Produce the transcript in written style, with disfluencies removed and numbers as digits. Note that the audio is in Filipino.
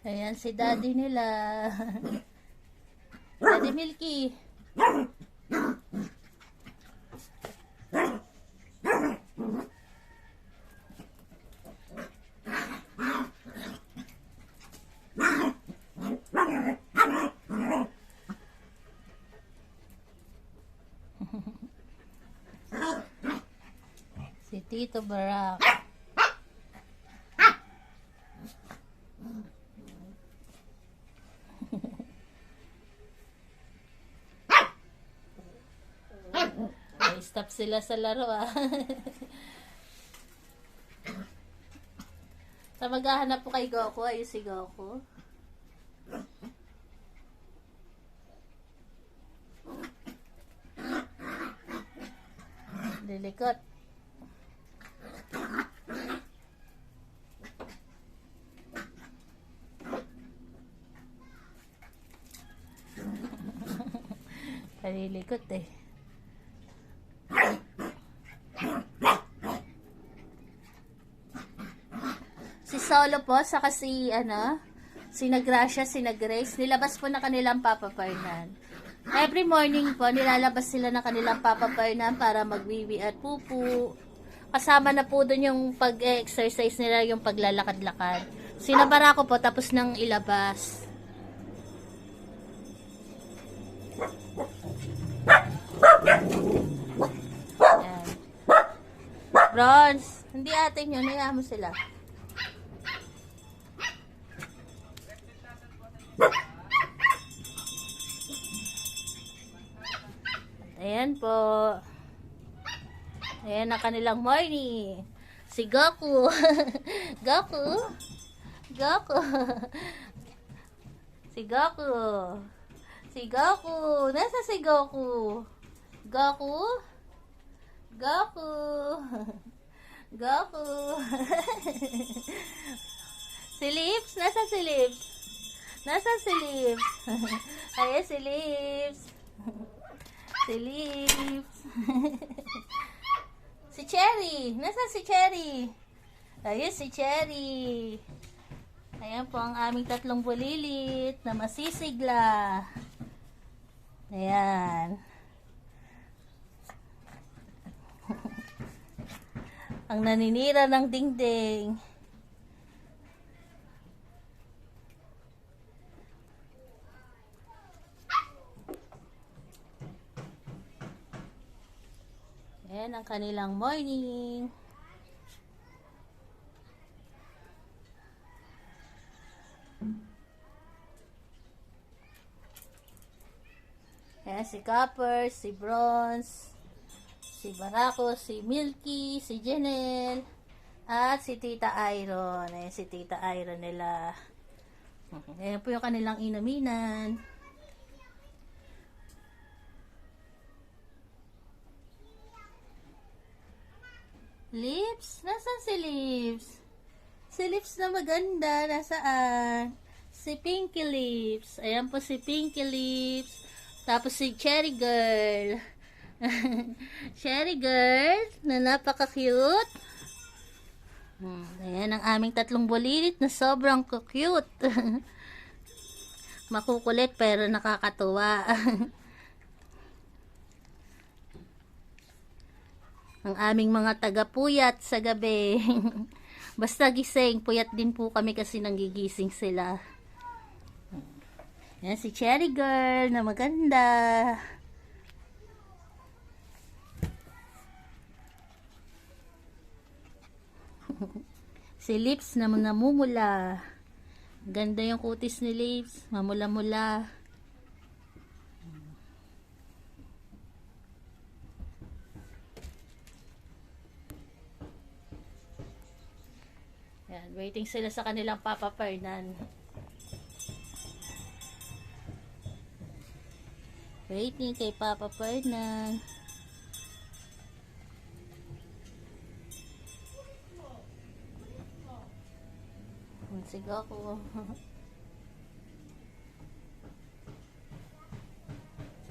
Ayan si daddy nila. Daddy Milky. Si Tito Barak. Ay, stop sila sa laro ah. Sa maghahanap po kay Goku, ayun si Goku. Lilikot. Kalilikot eh. Si Solo po, saka si Gracia, si Grace, nilabas po na kanilang Papa Fernan. Every morning po, nilalabas sila na kanilang Papa Fernan para magwiwi at pupu. Kasama na po dun yung pag-exercise nila, yung paglalakad-lakad. Sinabara ko po, tapos nang ilabas. Ayan. Bronze, hindi atin yun, hayaan mo sila. Ayan po. Ayan ang kanilang morning. Si Goku. Goku. Goku. Si Goku. Si Goku. Nasa si Goku? Goku. Goku. Goku. Si Lips. Nasa si Lips? Nasa si Lips? Ayan si Lips. Si Lips. Si Cherry. Nasaan si Cherry? Ayun si Cherry. Ayan po ang aming tatlong bulilit na masisigla. Ayan. Ang naninira ng dingding. Ayan ang kanilang morning. Ayan si Copper, si Bronze, si Barako, si Milky, si Janelle, at si Tita Iron. Ayan si Tita Iron nila. Ayan po yung kanilang inuminan. Lips? Nasaan si Lips? Si Lips na maganda. Nasaan? Si Pinky Lips. Ayan po si Pinky Lips. Tapos si Cherry Girl. Cherry Girl na napaka-cute. Ayan ang aming tatlong bulilit na sobrang cute. Makukulit pero nakakatuwa. Ang aming mga taga-puyat sa gabi. Basta gising, puyat din po kami kasi nanggigising sila. Yan si Cherry Girl na maganda. Si Lips na namumula. Ganda yung kutis ni Lips. Mamula-mula. Yan, waiting sila sa kanilang Papa Fernan. Waiting kay Papa Fernan. Sige ako.